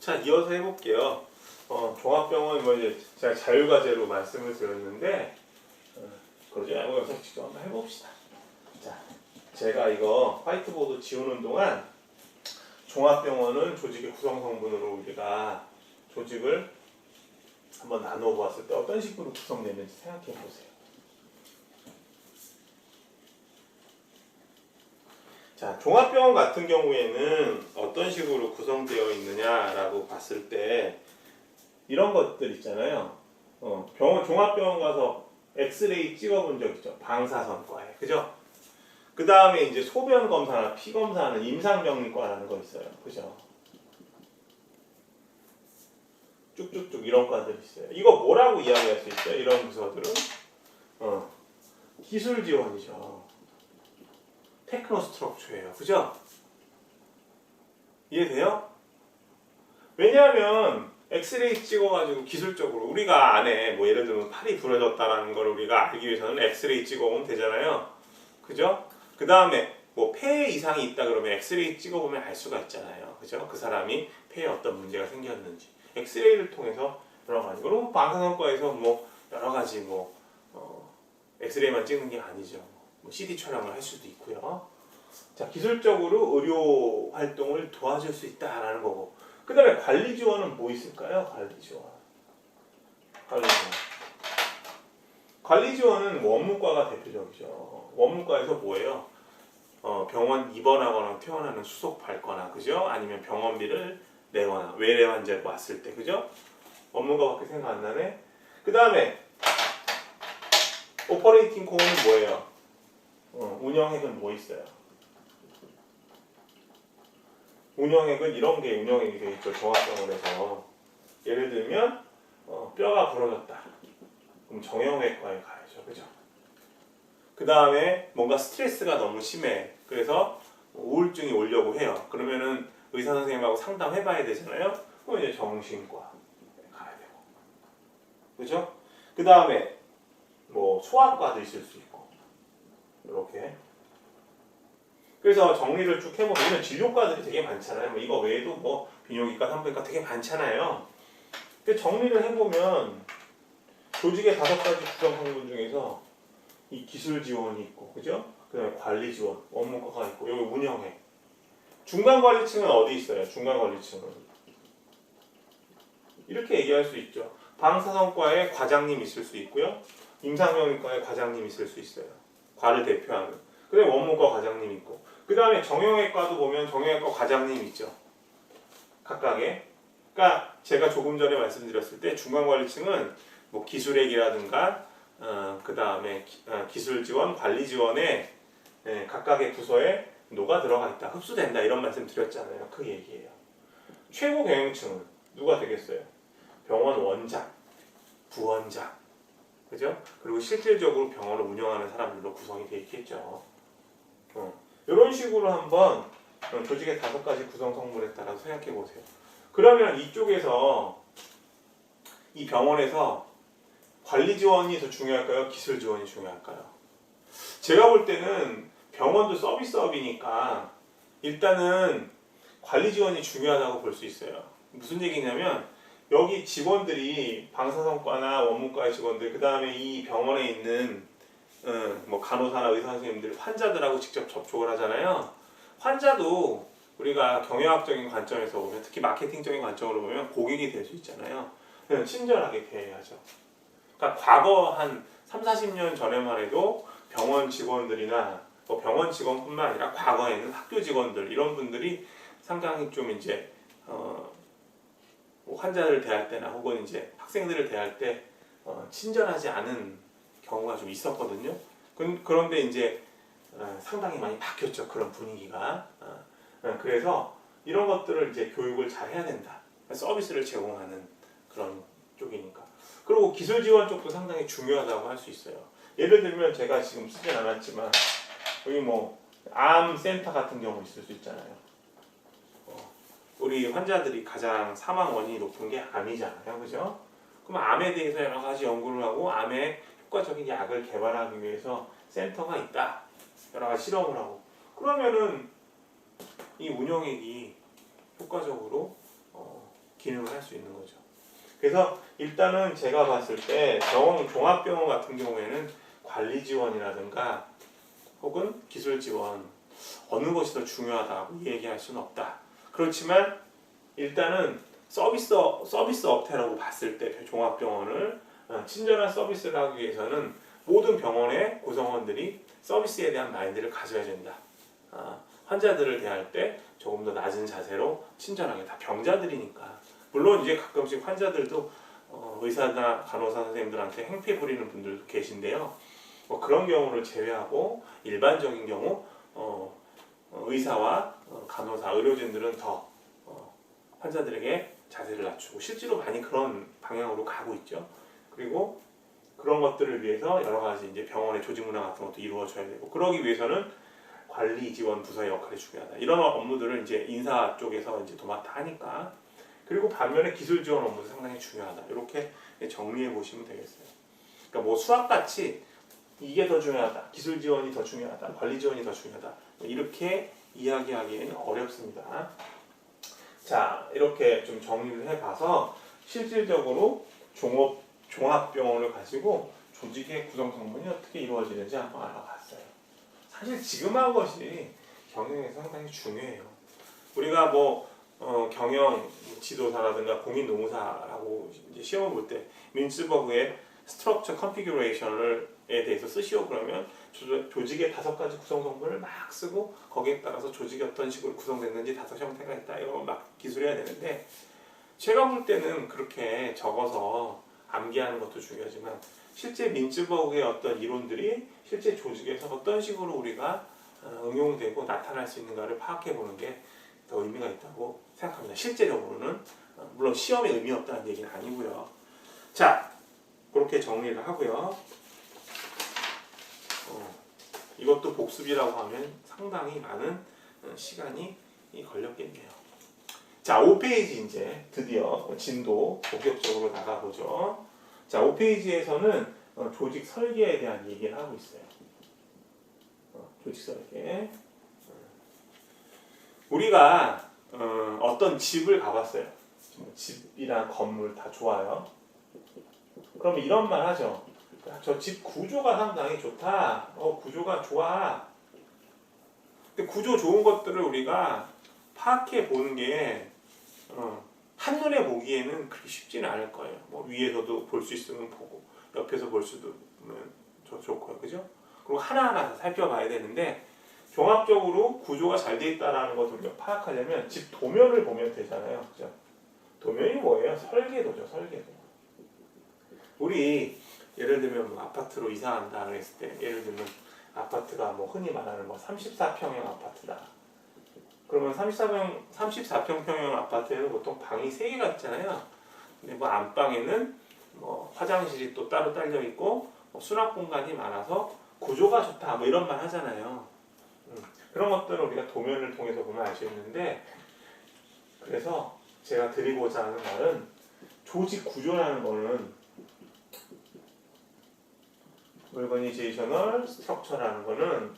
자, 이어서 해볼게요. 종합병원 뭐 이제 제가 자율과제로 말씀을 드렸는데 그러지 말고 여기서 직접 한번 해봅시다. 자, 제가 이거 화이트보드 지우는 동안 종합병원은 조직의 구성 성분으로 우리가 조직을 한번 나누어 보았을 때 어떤 식으로 구성되는지 생각해 보세요. 자, 종합병원 같은 경우에는 어떤 식으로 구성되어 있느냐라고 봤을 때 이런 것들 있잖아요. 종합병원 가서 엑스레이 찍어본 적 있죠. 방사선과에. 그죠? 그 다음에 이제 소변 검사나 피 검사하는 임상병리과라는 거 있어요. 그죠? 쭉쭉쭉 이런 과들 있어요. 이거 뭐라고 이야기할 수 있어요? 이런 부서들은 기술 지원이죠. 테크노 스트럭처예요. 그죠? 이해돼요? 왜냐하면 엑스레이 찍어가지고 기술적으로 우리가 안에 뭐 예를 들면 팔이 부러졌다라는 걸 우리가 알기 위해서는 엑스레이 찍어보면 되잖아요. 그죠? 그 다음에 뭐 폐에 이상이 있다 그러면 엑스레이 찍어보면 알 수가 있잖아요. 그죠? 그 사람이 폐에 어떤 문제가 생겼는지 엑스레이를 통해서 여러 가지. 그리고 방사선과에서 뭐 여러 가지 뭐 엑스레이만 찍는 게 아니죠. 뭐 CD 촬영을 할 수도 있고요. 자, 기술적으로 의료 활동을 도와줄 수 있다라는 거고. 그 다음에 관리 지원은 뭐 있을까요? 관리 지원. 관리 지원은 원무과가 대표적이죠. 원무과에서 뭐예요? 병원 입원하거나 퇴원하는 수속 밟거나, 그죠? 아니면 병원비를 내거나, 외래 환자가 왔을 때, 그죠? 원무과밖에 생각 안 나네? 그 다음에, 오퍼레이팅 코어는 뭐예요? 운영액은 뭐 있어요? 운영액은 이런 게 운영액이 되겠죠. 종합병원에서. 예를 들면, 뼈가 부러졌다. 그럼 정형외과에 가야죠. 그죠? 그 다음에 뭔가 스트레스가 너무 심해. 그래서 우울증이 오려고 해요. 그러면은 의사 선생님하고 상담해봐야 되잖아요. 그럼 이제 정신과에 가야 되고. 그죠? 그 다음에 뭐 소아과도 있을 수 있고. 이렇게. 그래서 정리를 쭉 해보면 진료과들이 되게 많잖아요. 뭐 이거 외에도 뭐 비뇨기과, 산부인과 되게 많잖아요. 근데 정리를 해보면 조직의 5가지 구성 성분 중에서 이 기술 지원이 있고, 그죠? 그 다음에 관리 지원, 원무과가 있고, 여기 운영해. 중간 관리층은 어디 있어요? 중간 관리층은 이렇게 얘기할 수 있죠. 방사선과에 과장님 있을 수 있고요. 임상병리과에 과장님 있을 수 있어요. 과를 대표하는. 그 다음에 원무과 과장님 있고. 그 다음에 정형외과도 보면 정형외과 과장님 있죠. 각각의. 그러니까 제가 조금 전에 말씀드렸을 때 중간관리층은 뭐 기술액이라든가 그 다음에 기술 지원, 관리 지원에 각각의 부서에 노가 들어가 있다, 흡수된다 이런 말씀 드렸잖아요. 그 얘기예요. 최고 경영층은 누가 되겠어요? 병원 원장, 부원장, 그죠? 그리고 실질적으로 병원을 운영하는 사람들로 구성이 되어 있겠죠. 이런 식으로 한번 조직의 5가지 구성 성분에 따라서 생각해 보세요. 그러면 이쪽에서 이 병원에서 관리 지원이 더 중요할까요? 기술 지원이 중요할까요? 제가 볼 때는 병원도 서비스업이니까 일단은 관리 지원이 중요하다고 볼 수 있어요. 무슨 얘기냐면 여기 직원들이 방사선과나 원무과의 직원들, 그 다음에 이 병원에 있는 뭐 간호사나 의사 선생님들, 환자들하고 직접 접촉을 하잖아요. 환자도 우리가 경영학적인 관점에서 보면, 특히 마케팅적인 관점으로 보면 고객이 될 수 있잖아요. 친절하게 대해야죠. 그러니까 과거 한 30-40년 전에만 해도 병원 직원들이나 뭐 병원 직원뿐만 아니라 과거에는 학교 직원들 이런 분들이 상당히 좀 이제 뭐 환자를 대할 때나 혹은 이제 학생들을 대할 때 친절하지 않은 경우가 좀 있었거든요. 그런데 이제 상당히 많이 바뀌었죠. 그런 분위기가. 그래서 이런 것들을 이제 교육을 잘 해야 된다. 서비스를 제공하는 그런 쪽이니까. 그리고 기술 지원 쪽도 상당히 중요하다고 할 수 있어요. 예를 들면 제가 지금 쓰진 않았지만 여기 뭐 암 센터 같은 경우 있을 수 있잖아요. 우리 환자들이 가장 사망 원인이 높은 게 암이잖아요. 그죠? 그럼 암에 대해서 여러 가지 연구를 하고 암에 효과적인 약을 개발하기 위해서 센터가 있다. 여러 가지 실험을 하고. 그러면은 이 운영액이 효과적으로 기능을 할 수 있는 거죠. 그래서 일단은 제가 봤을 때 종합병원 같은 경우에는 관리 지원이라든가 혹은 기술 지원 어느 것이 더 중요하다고 얘기할 수는 없다. 그렇지만 일단은 서비스 업태라고 봤을 때 종합병원을 친절한 서비스를 하기 위해서는 모든 병원의 구성원들이 서비스에 대한 마인드를 가져야 된다. 환자들을 대할 때 조금 더 낮은 자세로 친절하게, 다 병자들이니까. 물론 이제 가끔씩 환자들도 의사나 간호사 선생님들한테 행패 부리는 분들도 계신데요. 그런 경우를 제외하고 일반적인 경우 의사와 간호사, 의료진들은 더 환자들에게 자세를 낮추고 실제로 많이 그런 방향으로 가고 있죠. 그리고 그런 것들을 위해서 여러 가지 이제 병원의 조직 문화 같은 것도 이루어져야 되고, 그러기 위해서는 관리 지원 부서의 역할이 중요하다. 이런 업무들을 이제 인사 쪽에서 이제 도맡아 하니까. 그리고 반면에 기술 지원 업무도 상당히 중요하다. 이렇게 정리해 보시면 되겠어요. 그러니까 뭐 수학같이 이게 더 중요하다, 기술 지원이 더 중요하다, 관리 지원이 더 중요하다, 이렇게 이야기하기에는 어렵습니다. 자, 이렇게 좀 정리를 해봐서 실질적으로 종합병원을 가지고 조직의 구성 성분이 어떻게 이루어지는지 한번 알아봤어요. 사실 지금 한 것이 경영에서 상당히 중요해요. 우리가 경영 지도사라든가 공인노무사라고 이제 시험을 볼 때 민츠버그의 스트럭처 컨피규레이션에 대해서 쓰시오 그러면 조직의 5가지 구성 성분을 막 쓰고 거기에 따라서 조직이 어떤 식으로 구성됐는지 5 형태가 있다, 이거 막 기술해야 되는데, 제가 볼 때는 그렇게 적어서 암기하는 것도 중요하지만 실제 민츠버그의 어떤 이론들이 실제 조직에서 어떤 식으로 우리가 응용되고 나타날 수 있는가를 파악해 보는 게 더 의미가 있다고 생각합니다. 실제적으로는 물론 시험에 의미 없다는 얘기는 아니고요. 자, 그렇게 정리를 하고요. 이것도 복습이라고 하면 상당히 많은 시간이 걸렸겠네요. 자, 5페이지 이제 드디어 진도 본격적으로 나가보죠. 자, 5페이지에서는 조직 설계에 대한 얘기를 하고 있어요. 조직 설계. 우리가 어떤 집을 가봤어요. 집이랑 건물 다 좋아요. 그러면 이런 말 하죠. 저 집 구조가 상당히 좋다. 구조가 좋아. 근데 구조 좋은 것들을 우리가 파악해 보는 게 한눈에 보기에는 그렇게 쉽지는 않을 거예요. 위에서도 볼 수 있으면 보고, 옆에서 볼 수도 좋고요. 그죠? 그리고 하나하나 살펴봐야 되는데, 종합적으로 구조가 잘 돼 있다는 것을 우리가 파악하려면 집 도면을 보면 되잖아요. 그죠? 도면이 뭐예요? 설계도죠. 설계도. 우리 예를 들면 아파트로 이사한다 그랬을 때, 예를 들면 아파트가 흔히 말하는 34평형 아파트다. 그러면 34평형 아파트에는 보통 방이 3개가 있잖아요. 근데 안방에는 화장실이 또 따로 딸려 있고 수납 공간이 많아서 구조가 좋다, 이런 말 하잖아요. 그런 것들을 우리가 도면을 통해서 보면 알 수 있는데, 그래서 제가 드리고자 하는 말은 조직 구조라는 거는 오르거니제이셔널 스트럭처라는 거는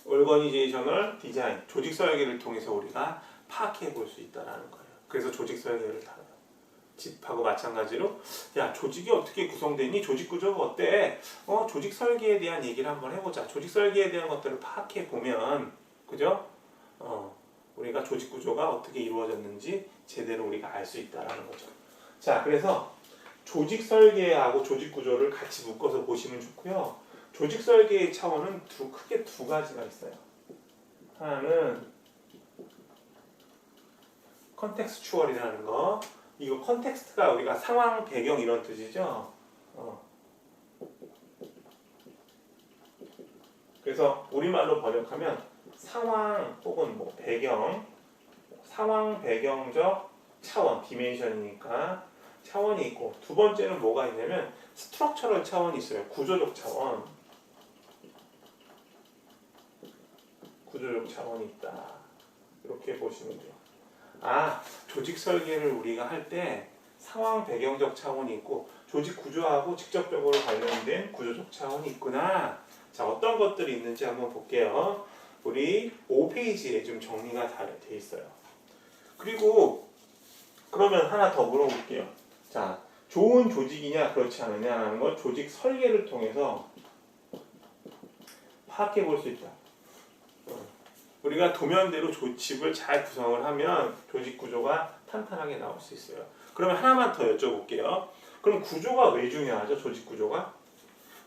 오르거니제이셔널 디자인, 조직 설계를 통해서 우리가 파악해 볼 수 있다는 거예요. 그래서 조직 설계를 다뤄요. 집하고 마찬가지로 조직이 어떻게 구성되니? 조직 구조가 어때? 조직 설계에 대한 얘기를 한번 해보자. 조직 설계에 대한 것들을 파악해 보면, 그죠? 우리가 조직 구조가 어떻게 이루어졌는지 제대로 우리가 알 수 있다라는 거죠. 자, 그래서 조직 설계하고 조직 구조를 같이 묶어서 보시면 좋고요. 조직 설계의 차원은 크게 2가지가 있어요. 하나는 컨텍스추얼이라는 거. 이거 컨텍스트가 우리가 상황, 배경 이런 뜻이죠. 그래서 우리말로 번역하면 상황 혹은 배경, 상황 배경적 차원, 디멘션이니까 차원이 있고, 2번째는 뭐가 있냐면 스트럭처럴 차원이 있어요. 구조적 차원. 구조적 차원이 있다. 이렇게 보시면 돼요. 조직 설계를 우리가 할 때 상황 배경적 차원이 있고 조직 구조하고 직접적으로 관련된 구조적 차원이 있구나. 자, 어떤 것들이 있는지 한번 볼게요. 우리 5페이지에 좀 정리가 돼 있어요. 그리고 그러면 하나 더 물어볼게요. 자, 좋은 조직이냐 그렇지 않느냐라는 건 조직 설계를 통해서 파악해 볼 수 있다. 우리가 도면대로 조직을 잘 구성을 하면 조직 구조가 탄탄하게 나올 수 있어요. 그러면 하나만 더 여쭤볼게요. 그럼 구조가 왜 중요하죠? 조직 구조가?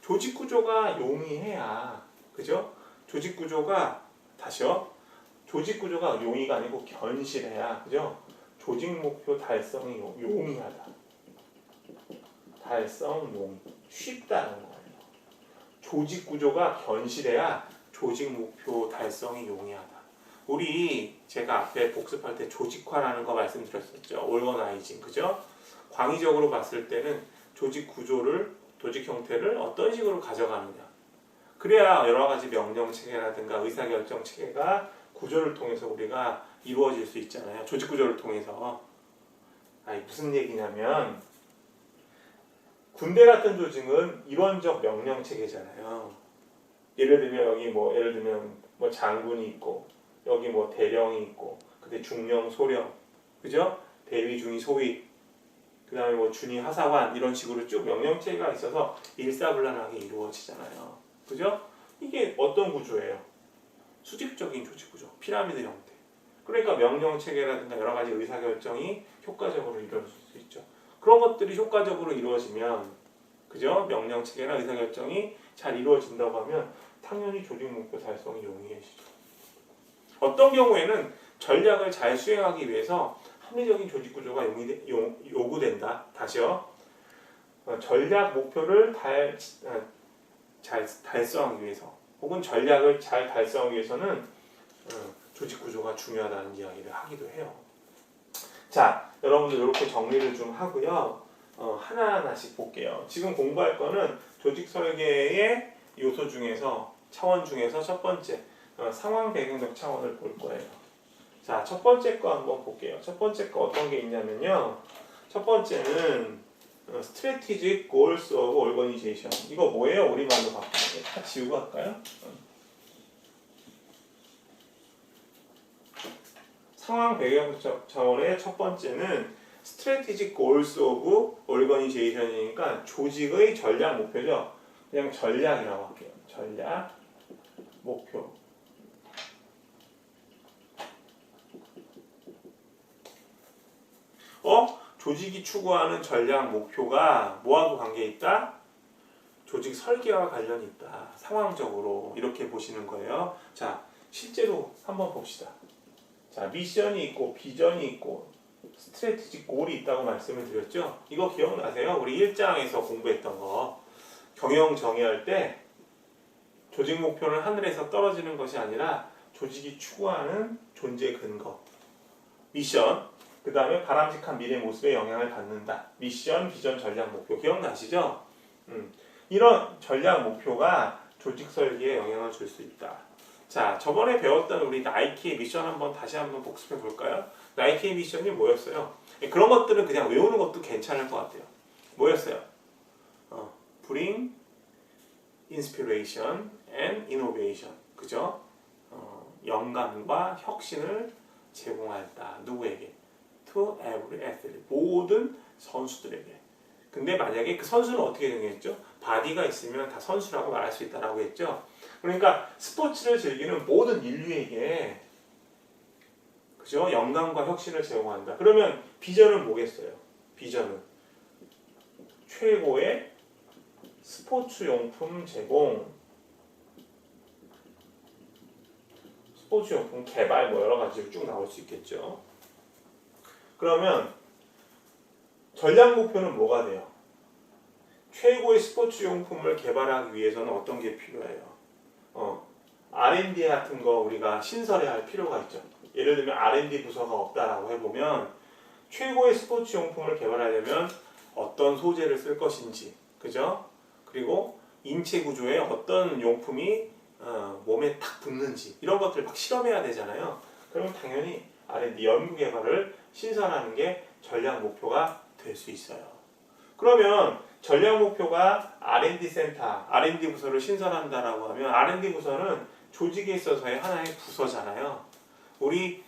조직 구조가 용이해야, 그죠? 조직 구조가, 다시요. 조직 구조가 용이가 아니고 견실해야, 그죠? 조직 목표 달성이 용이하다. 달성 용이. 쉽다는 거예요. 조직 구조가 견실해야 조직 목표 달성이 용이하다. 우리 제가 앞에 복습할 때 조직화라는 거 말씀드렸었죠. 올거나이징, 그죠? 광의적으로 봤을 때는 조직 구조를, 조직 형태를 어떤 식으로 가져가느냐. 그래야 여러 가지 명령 체계라든가 의사결정 체계가 구조를 통해서 우리가 이루어질 수 있잖아요. 조직 구조를 통해서. 아니, 무슨 얘기냐면 군대 같은 조직은 이론적 명령 체계잖아요. 예를 들면 장군이 있고 여기 뭐 대령이 있고 근데 중령, 소령, 그죠? 대위, 중위, 소위, 그 다음에 뭐 준위, 하사관 이런 식으로 쭉 명령 체계가 있어서 일사불란하게 이루어지잖아요. 그죠? 이게 어떤 구조예요? 수직적인 조직 구조, 피라미드 형태. 그러니까 명령 체계라든가 여러 가지 의사결정이 효과적으로 이루어질 수 있죠. 그런 것들이 효과적으로 이루어지면, 그죠? 명령 체계나 의사결정이 잘 이루어진다고 하면 당연히 조직 목표 달성이 용이해지죠. 어떤 경우에는 전략을 잘 수행하기 위해서 합리적인 조직 구조가 요구된다. 다시요. 전략 목표를 잘 달성하기 위해서 혹은 전략을 잘 달성하기 위해서는 조직 구조가 중요하다는 이야기를 하기도 해요. 자, 여러분들 이렇게 정리를 좀 하고요. 하나하나씩 볼게요. 지금 공부할 거는 조직 설계의 요소 중에서 차원 중에서 첫 번째 상황 배경적 차원을 볼 거예요. 자, 첫 번째 거 한번 볼게요. 첫 번째 거 어떤 게 있냐면요. 첫 번째는 Strategic Goals of Organization. 이거 뭐예요? 우리말로 바꾸면 다 지우고 할까요? 상황 배경적 차원의 첫 번째는 Strategic Goals of Organization이니까 조직의 전략 목표죠. 그냥 전략이라고 할게요. 전략 목표. 조직이 추구하는 전략 목표가 뭐하고 관계 있다? 조직 설계와 관련이 있다. 상황적으로 이렇게 보시는 거예요. 자, 실제로 한번 봅시다. 자, 미션이 있고 비전이 있고 스트래티지 골이 있다고 말씀을 드렸죠. 이거 기억나세요? 우리 1장에서 공부했던 거. 경영 정의할 때 조직 목표는 하늘에서 떨어지는 것이 아니라 조직이 추구하는 존재 근거. 미션, 그 다음에 바람직한 미래 모습에 영향을 받는다. 미션, 비전, 전략, 목표. 기억나시죠? 이런 전략 목표가 조직 설계에 영향을 줄 수 있다. 자, 저번에 배웠던 우리 나이키의 미션 다시 한번 복습해 볼까요? 나이키의 미션이 뭐였어요? 그런 것들은 그냥 외우는 것도 괜찮을 것 같아요. 뭐였어요? Bring Inspiration and Innovation. 그죠? 영감과 혁신을 제공한다. 누구에게? To every athlete. 모든 선수들에게. 근데 만약에 그 선수는 어떻게 정했죠? 바디가 있으면 다 선수라고 말할 수 있다라고 했죠. 그러니까 스포츠를 즐기는 모든 인류에게, 그죠? 영감과 혁신을 제공한다. 그러면 비전은 뭐겠어요? 비전은 최고의 스포츠 용품 제공, 스포츠 용품 개발, 뭐 여러 가지로 쭉 나올 수 있겠죠. 그러면 전략 목표는 뭐가 돼요? 최고의 스포츠 용품을 개발하기 위해서는 어떤 게 필요해요? R&D 같은 거 우리가 신설해야 할 필요가 있죠. 예를 들면 R&D 부서가 없다라고 해보면 최고의 스포츠 용품을 개발하려면 어떤 소재를 쓸 것인지, 그죠? 그리고 인체 구조에 어떤 용품이 몸에 딱 붙는지 이런 것들을 막 실험해야 되잖아요. 그러면 당연히 R&D 연구 개발을 신설하는 게 전략 목표가 될 수 있어요. 그러면 전략 목표가 R&D 센터, R&D 부서를 신설한다라고 하면 R&D 부서는 조직에 있어서의 하나의 부서잖아요. 우리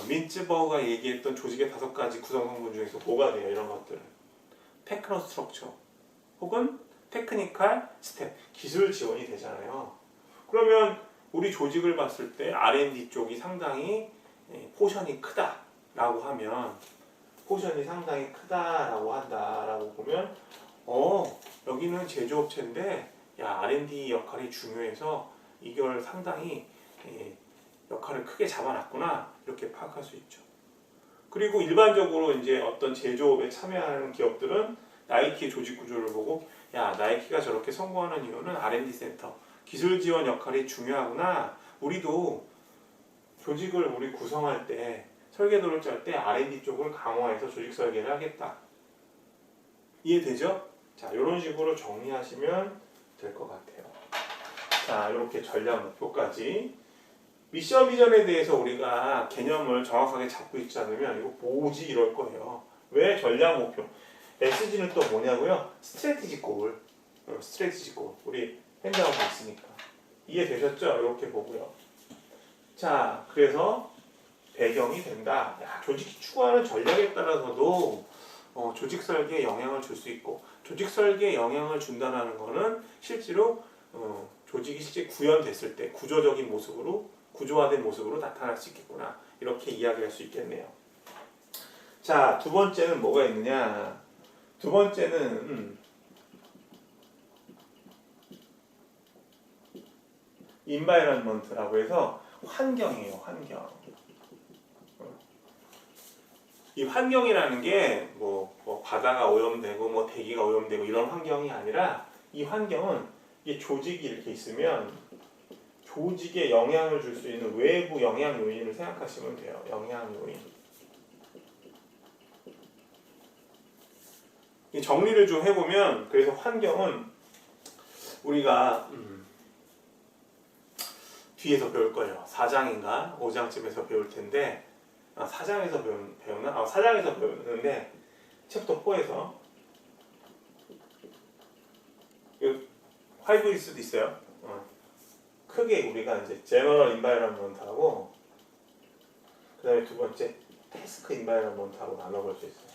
민츠버그가 얘기했던 조직의 5가지 구성 성분 중에서 뭐가 돼요? 이런 것들은 테크노 스트럭처 혹은 테크니컬 스텝, 기술 지원이 되잖아요. 그러면 우리 조직을 봤을 때 R&D 쪽이 상당히 포션이 크다라고 하면, 포션이 상당히 크다라고 한다라고 보면 여기는 제조업체인데 야, R&D 역할이 중요해서 이걸 상당히 역할을 크게 잡아놨구나, 이렇게 파악할 수 있죠. 그리고 일반적으로 이제 어떤 제조업에 참여하는 기업들은 나이키의 조직 구조를 보고 야, 나이키가 저렇게 성공하는 이유는 R&D 센터, 기술 지원 역할이 중요하구나. 우리도 조직을 우리 구성할 때, 설계도를 짤 때 R&D 쪽을 강화해서 조직 설계를 하겠다. 이해되죠? 자, 이런 식으로 정리하시면 될 것 같아요. 자, 이렇게 전략 목표까지. 미션 비전에 대해서 우리가 개념을 정확하게 잡고 있지 않으면 이거 뭐지 이럴 거예요. 왜 전략 목표? SG는 또 뭐냐고요? 스트래티지 골. 스트래티지 골. 우리 핸드하고 있으니까. 이해되셨죠? 이렇게 보고요. 자, 그래서 배경이 된다. 야, 조직이 추구하는 전략에 따라서도 조직 설계에 영향을 줄 수 있고, 조직 설계에 영향을 준다는 거는 실제로 조직이 실제 구현됐을 때 구조적인 모습으로, 구조화된 모습으로 나타날 수 있겠구나, 이렇게 이야기할 수 있겠네요. 자, 두 번째는 뭐가 있느냐? 두 번째는 environment라고 해서 환경이에요. 환경. 이 환경이라는 게 뭐 바다가 오염되고 뭐 대기가 오염되고 이런 환경이 아니라, 이 환경은 이 조직이 이렇게 있으면 조직에 영향을 줄 수 있는 외부 영향 요인을 생각하시면 돼요. 영향 요인. 이 정리를 좀 해보면, 그래서 환경은 우리가 뒤에서 배울 거예요. 4장인가 5장쯤에서 배울 텐데, 4장에서 배우나? 4장에서 배우는데 챕터 4에서 화이브일 수도 있어요. 크게 우리가 이제 제너럴 인바이러먼트하고 그 다음에 두 번째 태스크 인바이러먼트하고 나눠볼 수 있어요.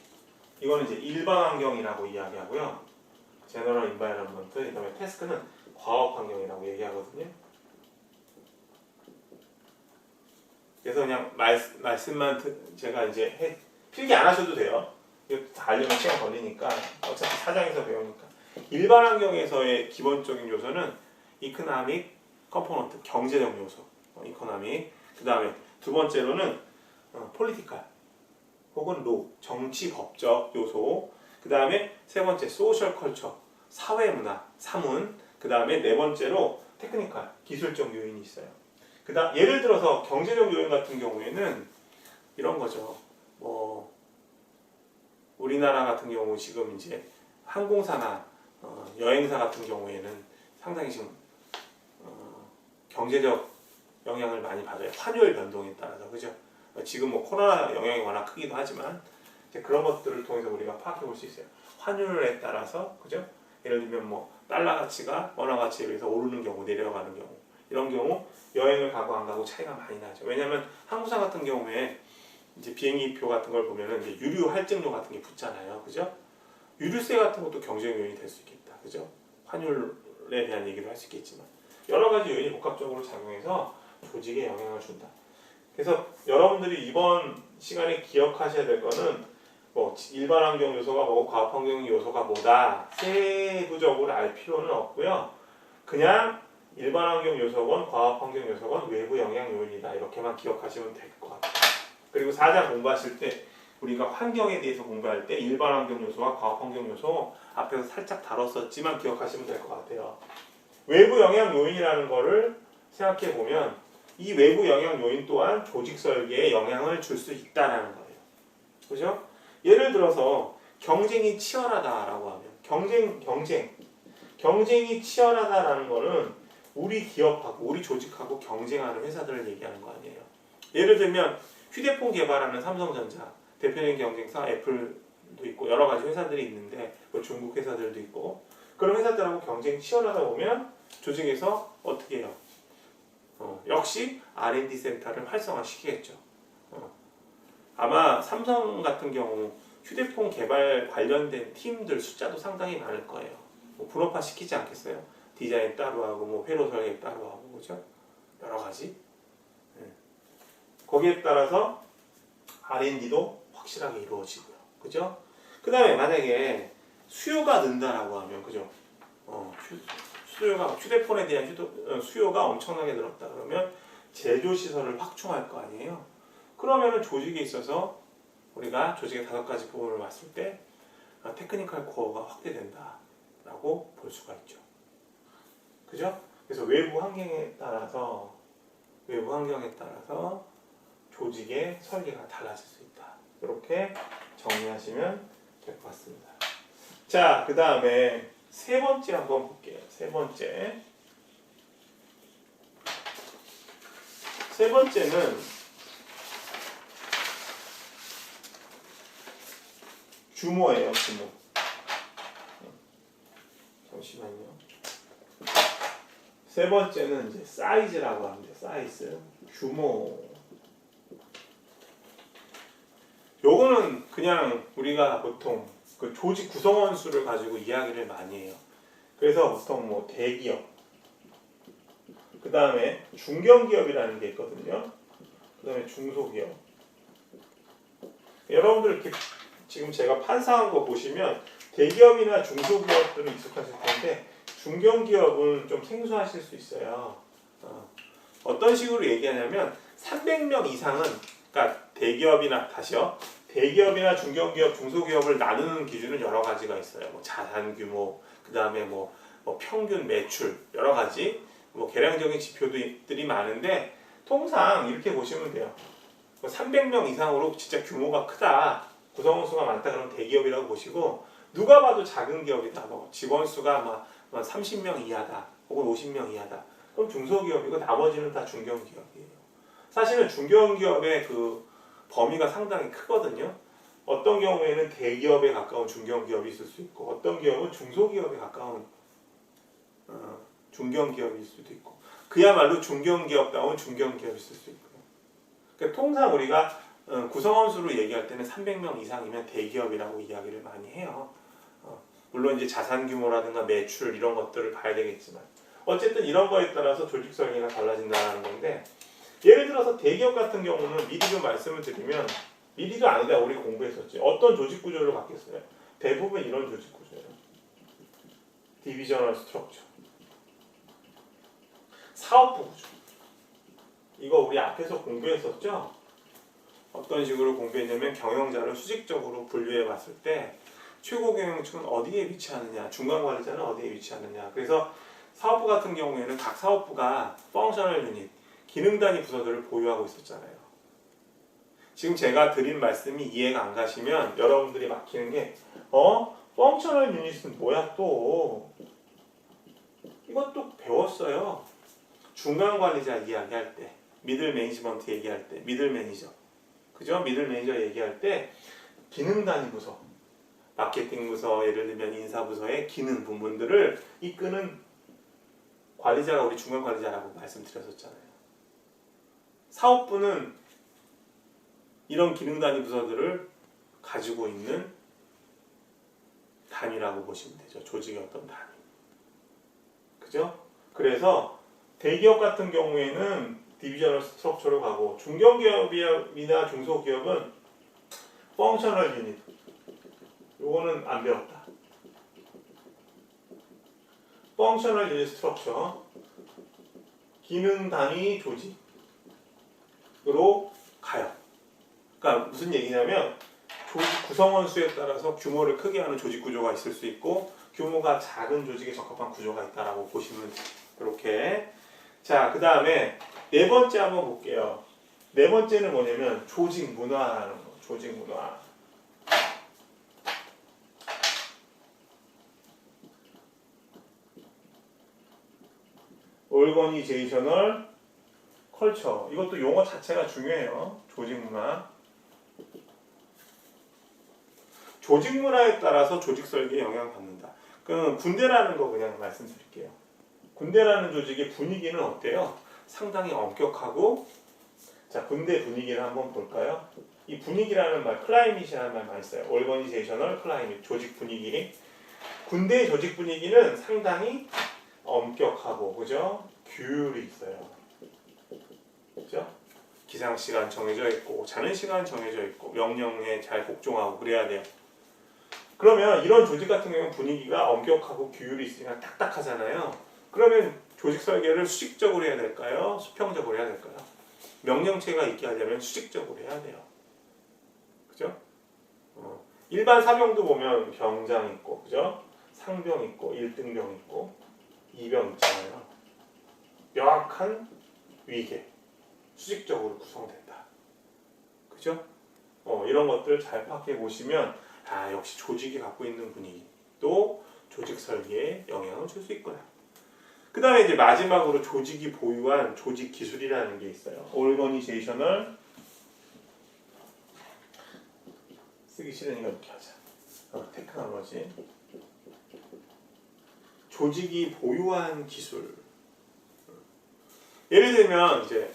이거는 이제 일반 환경이라고 이야기하고요. 제너럴 인바이러먼트, 그 다음에 태스크는 과업 환경이라고 얘기하거든요. 그래서 그냥 말씀만 제가 이제 필기 안 하셔도 돼요. 이거 다 알려면 시간 걸리니까, 어차피 4장에서 배우니까. 일반 환경에서의 기본적인 요소는 이코노믹 컴포넌트, 경제적 요소, 이코노믹. 그 다음에 두 번째로는 폴리티컬 혹은 로, 정치 법적 요소. 그 다음에 세 번째 소셜 컬처, 사회 문화, 사문. 그 다음에 네 번째로 테크니컬, 기술적 요인이 있어요. 그다음 예를 들어서 경제적 요인 같은 경우에는 이런 거죠. 뭐 우리나라 같은 경우 지금 이제 항공사나 여행사 같은 경우에는 상당히 지금 경제적 영향을 많이 받아요. 환율 변동에 따라서, 그죠? 지금 뭐 코로나 영향이 워낙 크기도 하지만 이제 그런 것들을 통해서 우리가 파악해 볼 수 있어요. 환율에 따라서, 그죠? 예를 들면 뭐 달러 가치가 원화 가치에 비해서 오르는 경우, 내려가는 경우, 이런 경우 여행을 가고 안 가고 차이가 많이 나죠. 왜냐하면 항공사 같은 경우에 이제 비행기표 같은 걸 보면은 이제 유류 할증료 같은 게 붙잖아요, 그죠? 유류세 같은 것도 경쟁 요인이 될 수 있겠다, 그죠? 환율에 대한 얘기도 할 수 있겠지만 여러 가지 요인이 복합적으로 작용해서 조직에 영향을 준다. 그래서 여러분들이 이번 시간에 기억하셔야 될 거는 뭐 일반 환경 요소가 뭐고 과학 환경 요소가 뭐다 세부적으로 알 필요는 없고요. 그냥 일반 환경 요소건 과학 환경 요소건 외부 영향 요인이다, 이렇게만 기억하시면 될 것 같아요. 그리고 4장 공부하실 때 우리가 환경에 대해서 공부할 때 일반 환경 요소와 과학 환경 요소 앞에서 살짝 다뤘었지만 기억하시면 될 것 같아요. 외부 영향 요인이라는 거를 생각해 보면 이 외부 영향 요인 또한 조직 설계에 영향을 줄 수 있다라는 거예요. 그죠? 예를 들어서 경쟁이 치열하다라고 하면 경쟁이 치열하다라는 거는 우리 기업하고 우리 조직하고 경쟁하는 회사들을 얘기하는 거 아니에요. 예를 들면 휴대폰 개발하는 삼성전자 대표적인 경쟁사 애플도 있고 여러 가지 회사들이 있는데 뭐 중국 회사들도 있고, 그런 회사들하고 경쟁이 치열하다 보면 조직에서 어떻게 해요? 역시 R&D 센터를 활성화시키겠죠. 아마 삼성 같은 경우 휴대폰 개발 관련된 팀들 숫자도 상당히 많을 거예요. 뭐 분업화 시키지 않겠어요? 디자인 따로 하고 뭐 회로 설계 따로 하고 그죠? 여러 가지. 거기에 따라서 R&D도 확실하게 이루어지고요. 그죠? 그 다음에 만약에 수요가 는다라고 하면 그죠? 수요가 휴대폰에 대한 수요가 엄청나게 늘었다 그러면 제조 시설을 확충할 거 아니에요. 그러면은 조직에 있어서 우리가 조직의 5가지 부분을 봤을 때 테크니컬 코어가 확대된다라고 볼 수가 있죠. 그죠? 그래서 외부 환경에 따라서 조직의 설계가 달라질 수 있다. 이렇게 정리하시면 될 것 같습니다. 자, 그 다음에 세 번째 한번 볼게요. 세 번째는 규모예요. 규모. 잠시만요. 세 번째는 이제 사이즈라고 합니다. 사이즈, 규모. 요거는 그냥 우리가 보통 그 조직 구성원 수를 가지고 이야기를 많이 해요. 그래서 보통 뭐 대기업, 그 다음에 중견기업이라는 게 있거든요. 그 다음에 중소기업. 여러분들 이렇게 지금 제가 판사한 거 보시면 대기업이나 중소기업들은 익숙하실 텐데 중견기업은 좀 생소하실 수 있어요. 어떤 식으로 얘기하냐면 300명 이상은, 그러니까 대기업이나 중견기업, 중소기업을 나누는 기준은 여러 가지가 있어요. 뭐 자산 규모, 그 다음에 뭐 평균 매출, 여러 가지 뭐 계량적인 지표들이 많은데 통상 이렇게 보시면 돼요. 300명 이상으로 진짜 규모가 크다, 구성원 수가 많다 그러면 대기업이라고 보시고, 누가 봐도 작은 기업이다, 뭐 직원 수가 막 30명 이하다, 혹은 50명 이하다, 그럼 중소기업이고 나머지는 다 중견기업이에요. 사실은 중견기업의 그 범위가 상당히 크거든요. 어떤 경우에는 대기업에 가까운 중견기업이 있을 수 있고, 어떤 기업은 중소기업에 가까운 중견기업일 수도 있고, 그야말로 중견기업다운 중견기업이 있을 수 있고요. 그러니까 통상 우리가 구성원 수로 얘기할 때는 300명 이상이면 대기업이라고 이야기를 많이 해요. 물론 이제 자산 규모라든가 매출 이런 것들을 봐야 되겠지만, 어쨌든 이런 거에 따라서 조직 설계가 달라진다는 건데, 예를 들어서 대기업 같은 경우는 미리 좀 말씀을 드리면, 미리도 아니다, 우리 공부했었지. 어떤 조직 구조를 갖겠어요? 대부분 이런 조직 구조예요. 디비저널 스트럭처. 사업부 구조. 이거 우리 앞에서 공부했었죠? 어떤 식으로 공부했냐면 경영자를 수직적으로 분류해 봤을 때 최고 경영층은 어디에 위치하느냐, 중간 관리자는 어디에 위치하느냐. 그래서 사업부 같은 경우에는 각 사업부가 펑셔널 유닛, 기능 단위 부서들을 보유하고 있었잖아요. 지금 제가 드린 말씀이 이해가 안 가시면 여러분들이 막히는 게 펑셔널 유닛은 뭐야 또? 이것도 배웠어요. 중간 관리자 이야기할 때, 미들 매니지먼트 얘기할 때, 미들 매니저, 그죠? 미들 매니저 얘기할 때 기능 단위 부서, 마케팅 부서, 예를 들면 인사 부서의 기능 부분들을 이끄는 관리자가 우리 중간 관리자라고 말씀드렸었잖아요. 사업부는 이런 기능 단위 부서들을 가지고 있는 단위라고 보시면 되죠. 조직의 어떤 단위. 그죠? 그래서 대기업 같은 경우에는 디비저널 스트럭처로 가고, 중견기업이나 중소기업은 펑셔널 유닛. 요거는 안 배웠다. 펑셔널 유닛 스트럭처, 기능 단위 조직으로 가요. 그러니까 무슨 얘기냐면 조직 구성원 수에 따라서 규모를 크게 하는 조직 구조가 있을 수 있고, 규모가 작은 조직에 적합한 구조가 있다라고 보시면 이렇게. 자, 그 다음에 네 번째 한번 볼게요. 네 번째는 뭐냐면 조직 문화라는 거. 조직 문화. 오르거니제이셔널 컬처. 이것도 용어 자체가 중요해요. 조직 문화. 조직 문화에 따라서 조직 설계에 영향을 받는다. 그럼 군대라는 거 그냥 말씀드릴게요. 군대라는 조직의 분위기는 어때요? 상당히 엄격하고 자 군대 분위기를 한번 볼까요? 이 분위기라는 말, 클라이밋이라는 말 많이 써요. 오르거니제이셔널 클라이밋, 조직 분위기. 군대의 조직 분위기는 상당히 엄격하고 그죠? 규율이 있어요. 그죠? 기상 시간 정해져 있고 자는 시간 정해져 있고 명령에 잘 복종하고 그래야 돼요. 그러면 이런 조직 같은 경우는 분위기가 엄격하고 규율이 있으니까 딱딱하잖아요. 그러면 조직 설계를 수직적으로 해야 될까요? 수평적으로 해야 될까요? 명령체가 있게 하려면 수직적으로 해야 돼요. 그죠? 일반 사병도 보면 병장 있고, 그죠? 상병 있고, 1등병 있고, 2병 있잖아요. 명확한 위계, 수직적으로 구성된다. 그죠? 이런 것들 잘 파악해 보시면 역시 조직이 갖고 있는 분위기도 조직 설계에 영향을 줄 수 있구나. 그 다음에 이제 마지막으로 조직이 보유한 조직 기술이라는 게 있어요. 오르거니제이셔널 쓰기 싫으니까 이렇게 하자. 테크놀로지. 조직이 보유한 기술. 예를 들면 이제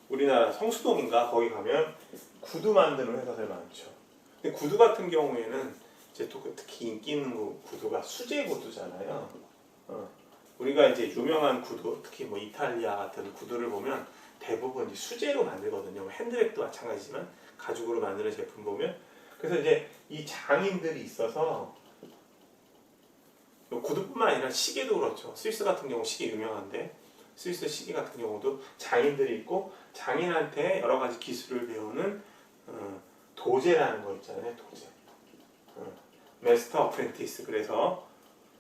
우리나라 성수동인가 거기 가면 구두 만드는 회사들 많죠. 근데 구두 같은 경우에는 이제 또 특히 인기 있는 구두가 수제 구두잖아요. 우리가 이제 유명한 구두, 특히 뭐 이탈리아 같은 구두를 보면 대부분 이제 수제로 만들거든요. 핸드백도 마찬가지지만 가죽으로 만드는 제품 보면 그래서 이제 이 장인들이 있어서 구두뿐만 아니라 시계도 그렇죠. 스위스 같은 경우 시계 유명한데 스위스 시계 같은 경우도 장인들이 있고 장인한테 여러 가지 기술을 배우는 도제라는 거 있잖아요. 도제. 마스터 어프렌티스. 그래서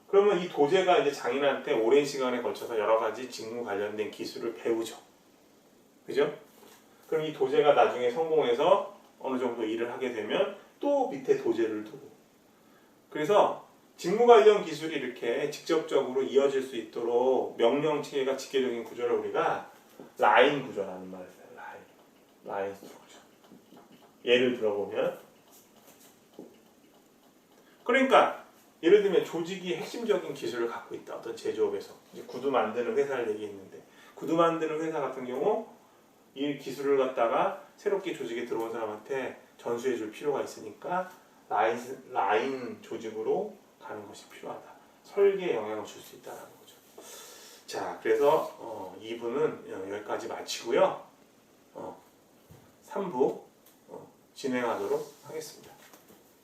그러면 이 도제가 이제 장인한테 오랜 시간에 걸쳐서 여러 가지 직무 관련된 기술을 배우죠. 그죠? 그럼 이 도제가 나중에 성공해서 어느 정도 일을 하게 되면 또 밑에 도제를 두고 그래서 직무 관련 기술이 이렇게 직접적으로 이어질 수 있도록 명령 체계가 직계적인 구조를 우리가 라인 구조라는 말을 써요. 라인 스트럭처. 예를 들어보면 그러니까 예를 들면 조직이 핵심적인 기술을 갖고 있다. 어떤 제조업에서 이제 구두 만드는 회사를 얘기했는데 구두 만드는 회사 같은 경우 이 기술을 갖다가 새롭게 조직에 들어온 사람한테 전수해 줄 필요가 있으니까 라인 조직으로 가는 것이 필요하다. 설계에 영향을 줄 수 있다는 거죠. 자, 그래서 2부는 여기까지 마치고요. 3부 진행하도록 하겠습니다.